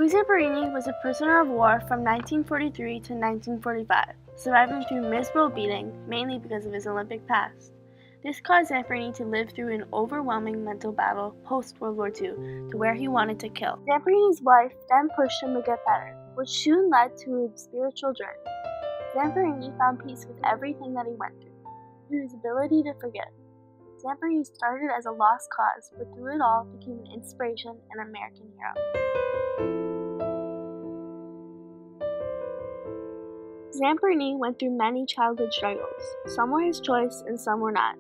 Louis Zamperini was a prisoner of war from 1943 to 1945, surviving through miserable beating, mainly because of his Olympic past. This caused Zamperini to live through an overwhelming mental battle post-World War II to where he wanted to kill. Zamperini's wife then pushed him to get better, which soon led to a spiritual journey. Zamperini found peace with everything that he went through his ability to forgive. Zamperini started as a lost cause, but through it all became an inspiration and American hero. Zamperini went through many childhood struggles. Some were his choice and some were not.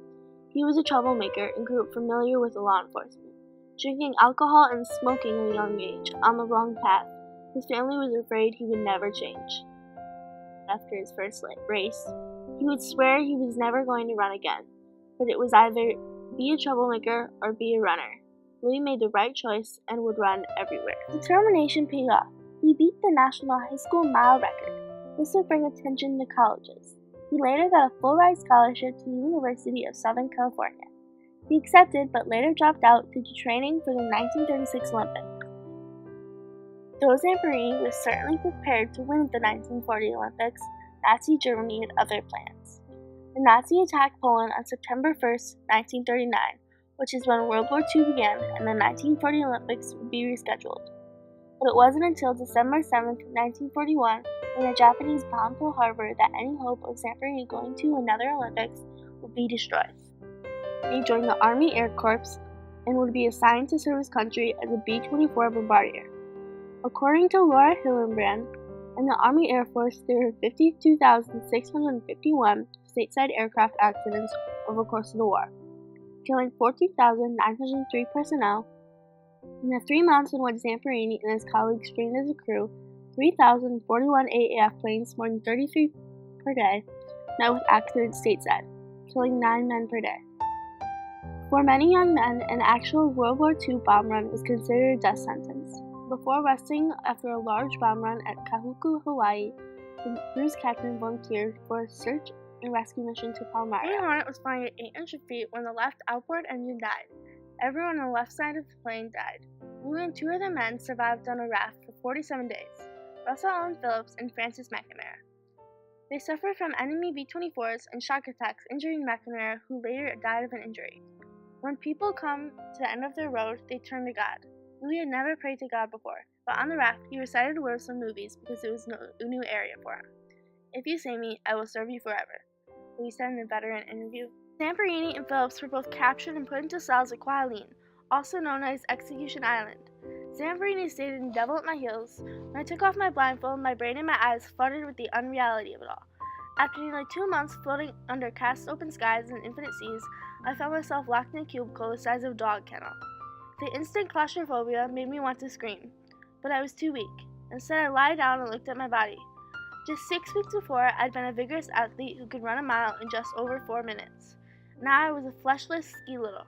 He was a troublemaker and grew up familiar with law enforcement, drinking alcohol and smoking at a young age, on the wrong path. His family was afraid he would never change. After his first race, he would swear he was never going to run again, but it was either be a troublemaker or be a runner. Louis made the right choice and would run everywhere. Determination paid off. He beat the national high school mile record. This would bring attention to colleges. He later got a full-ride scholarship to the University of Southern California. He accepted but later dropped out due to training for the 1936 Olympics. Though Zamperini was certainly prepared to win the 1940 Olympics, Nazi Germany had other plans. The Nazis attacked Poland on September 1, 1939, which is when World War II began and the 1940 Olympics would be rescheduled. But it wasn't until December 7, 1941, when the Japanese bombed Pearl Harbor, that any hope of Zamperini going to another Olympics would be destroyed. He joined the Army Air Corps and would be assigned to serve his country as a B-24 bombardier. According to Laura Hillenbrand, in the Army Air Force, there were 52,651 stateside aircraft accidents over the course of the war, killing 14,903 personnel. In the 3 months in which Zamperini and his colleagues trained as a crew, 3,041 AAF planes, more than 33 per day, met with accidents stateside, killing 9 men per day. For many young men, an actual World War II bomb run was considered a death sentence. Before resting after a large bomb run at Kahuku, Hawaii, the crew's captain volunteered for a search and rescue mission to Palmyra. The Hornet was flying at 800 feet when the left outboard engine died. Everyone on the left side of the plane died. Louis and 2 other men survived on a raft for 47 days, Russell Allen Phillips and Francis McNamara. They suffered from enemy B-24s and shock attacks, injuring McNamara, who later died of an injury. When people come to the end of their road, they turn to God. Louis had never prayed to God before, but on the raft, he recited words from movies because it was a new area for him. "If you save me, I will serve you forever," Louis said in a veteran interview. Zamperini and Phillips were both captured and put into cells at Kwajalein, also known as Execution Island. Zamperini stated in Devil at My Heels, "When I took off my blindfold, my brain and my eyes fluttered with the unreality of it all. After nearly 2 months floating under cast-open skies and infinite seas, I found myself locked in a cubicle the size of a dog kennel. The instant claustrophobia made me want to scream, but I was too weak. Instead, I lied down and looked at my body. Just 6 weeks before, I'd been a vigorous athlete who could run a mile in just over 4 minutes. Now I was a fleshless skeletal.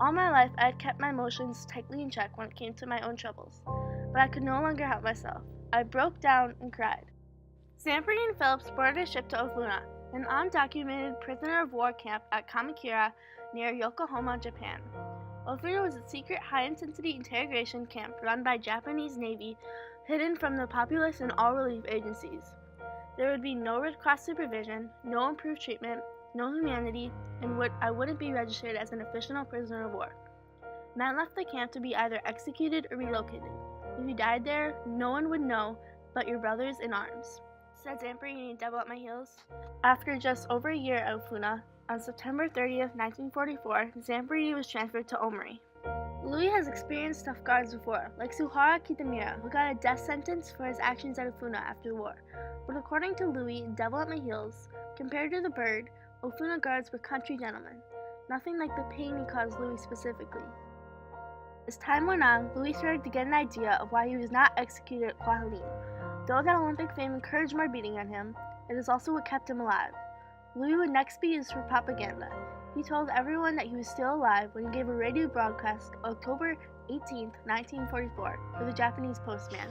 All my life, I had kept my emotions tightly in check when it came to my own troubles, but I could no longer help myself. I broke down and cried." Zamperini and Phillips boarded a ship to Ofuna, an undocumented prisoner of war camp at Kamakura near Yokohama, Japan. Ofuna was a secret high-intensity interrogation camp run by Japanese Navy, hidden from the populace and all relief agencies. There would be no Red Cross supervision, no improved treatment, no humanity, and I wouldn't be registered as an official prisoner of war. Men left the camp to be either executed or relocated. If you died there, no one would know but your brothers in arms, said Zamperini in Devil at My Heels. After just over a year at Ofuna, on September 30th, 1944, Zamperini was transferred to Omori. Louis has experienced tough guards before, like Suhara Kitamura, who got a death sentence for his actions at Ofuna after the war. But according to Louis in Devil at My Heels, compared to the bird, Ofuna guards were country gentlemen, nothing like the pain he caused Louis specifically. As time went on, Louis started to get an idea of why he was not executed at Kwajalein. Though that Olympic fame encouraged more beating on him, it is also what kept him alive. Louis would next be used for propaganda. He told everyone that he was still alive when he gave a radio broadcast October 18, 1944, for the Japanese postman.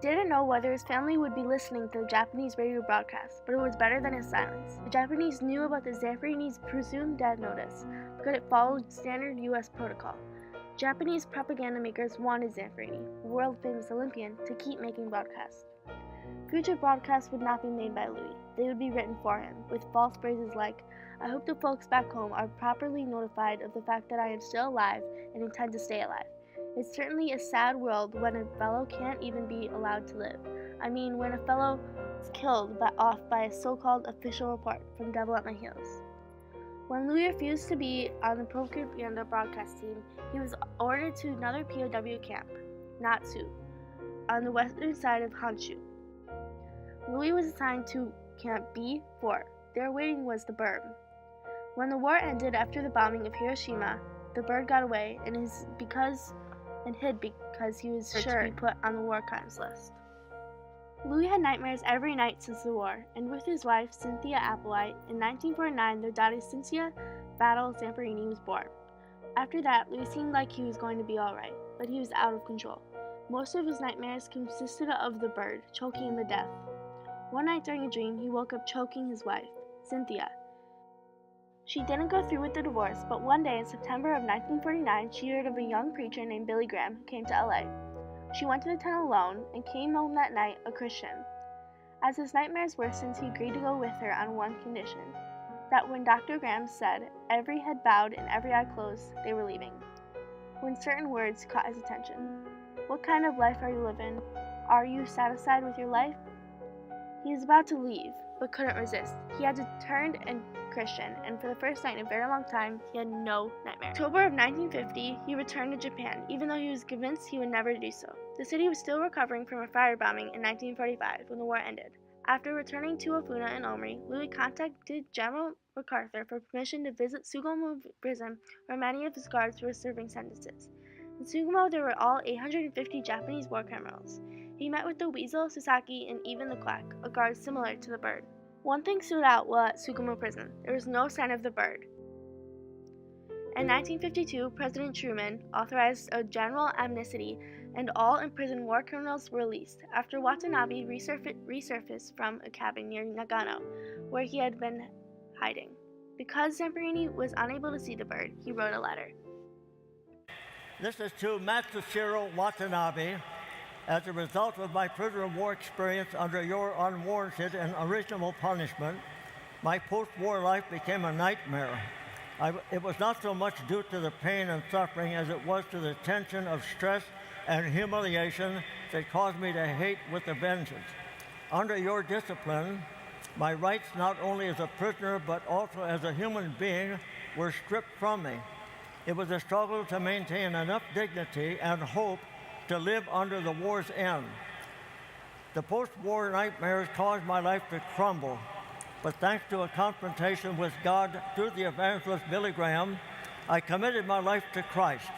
He didn't know whether his family would be listening to the Japanese radio broadcast, but it was better than his silence. The Japanese knew about the Zamperini's presumed death notice because it followed standard U.S. protocol. Japanese propaganda makers wanted Zamperini, a world-famous Olympian, to keep making broadcasts. Future broadcasts would not be made by Louis. They would be written for him, with false phrases like, "I hope the folks back home are properly notified of the fact that I am still alive and intend to stay alive. It's certainly a sad world when a fellow can't even be allowed to live. I mean, when a fellow is killed off by a so-called official report from Devil at My Heels." When Louis refused to be on the propaganda broadcast team, he was ordered to another POW camp, Natsu, on the western side of Honshu. Louis was assigned to Camp B4. Their waiting was the Bird. When the war ended after the bombing of Hiroshima, the Bird got away and hid because he was sure to be put on the war crimes list. Louis had nightmares every night since the war, and with his wife, Cynthia Applewhite, in 1949 their daughter Cynthia Battle Zamperini was born. After that, Louis seemed like he was going to be alright, but he was out of control. Most of his nightmares consisted of the Bird choking him to death. One night during a dream, he woke up choking his wife, Cynthia. She didn't go through with the divorce, but one day in September of 1949, she heard of a young preacher named Billy Graham who came to LA. She went to the tent alone and came home that night a Christian. As his nightmares worsened, he agreed to go with her on one condition, that when Dr. Graham said, every head bowed and every eye closed, they were leaving. When certain words caught his attention. "What kind of life are you living? Are you satisfied with your life?" He was about to leave, but couldn't resist. He had to turn and Christian, and for the first night in a very long time, he had no nightmare. In October of 1950, he returned to Japan, even though he was convinced he would never do so. The city was still recovering from a firebombing in 1945 when the war ended. After returning to Ofuna and Omri, Louis contacted General MacArthur for permission to visit Sugamo prison, where many of his guards were serving sentences. In Sugamo, there were all 850 Japanese war criminals. He met with the Weasel, Sasaki, and even the Quack, a guard similar to the Bird. One thing stood out while at Sugamo prison. There was no sign of the Bird. In 1952, President Truman authorized a general amnesty, and all imprisoned war criminals were released, after Watanabe resurfaced from a cabin near Nagano, where he had been hiding. Because Zamperini was unable to see the Bird, he wrote a letter. "This is to Matsushiro Watanabe. As a result of my prisoner of war experience under your unwarranted and unreasonable punishment, my post-war life became a nightmare. It was not so much due to the pain and suffering as it was to the tension of stress and humiliation that caused me to hate with a vengeance. Under your discipline, my rights not only as a prisoner but also as a human being were stripped from me. It was a struggle to maintain enough dignity and hope to live under the war's end. The post-war nightmares caused my life to crumble, but thanks to a confrontation with God through the evangelist Billy Graham, I committed my life to Christ.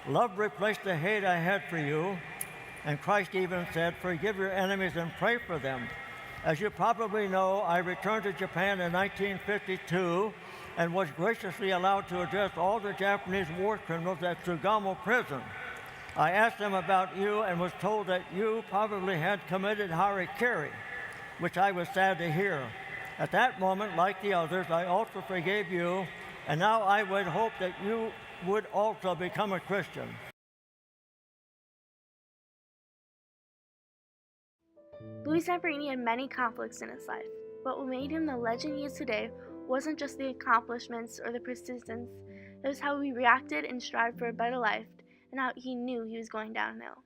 Love replaced the hate I had for you, and Christ even said, 'Forgive your enemies and pray for them.' As you probably know, I returned to Japan in 1952 and was graciously allowed to address all the Japanese war criminals at Sugamo prison. I asked them about you and was told that you probably had committed harikiri, which I was sad to hear. At that moment, like the others, I also forgave you, and now I would hope that you would also become a Christian." Louis Zamperini had many conflicts in his life, but what made him the legend he is today wasn't just the accomplishments or the persistence, it was how he reacted and strived for a better life, and how he knew he was going downhill.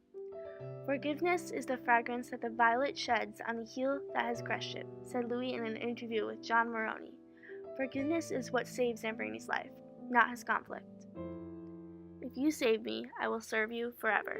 "Forgiveness is the fragrance that the violet sheds on the heel that has crushed it," said Louis in an interview with John Maroney. Forgiveness is what saved Zamperini's life, not his conflict. "If you save me, I will serve you forever."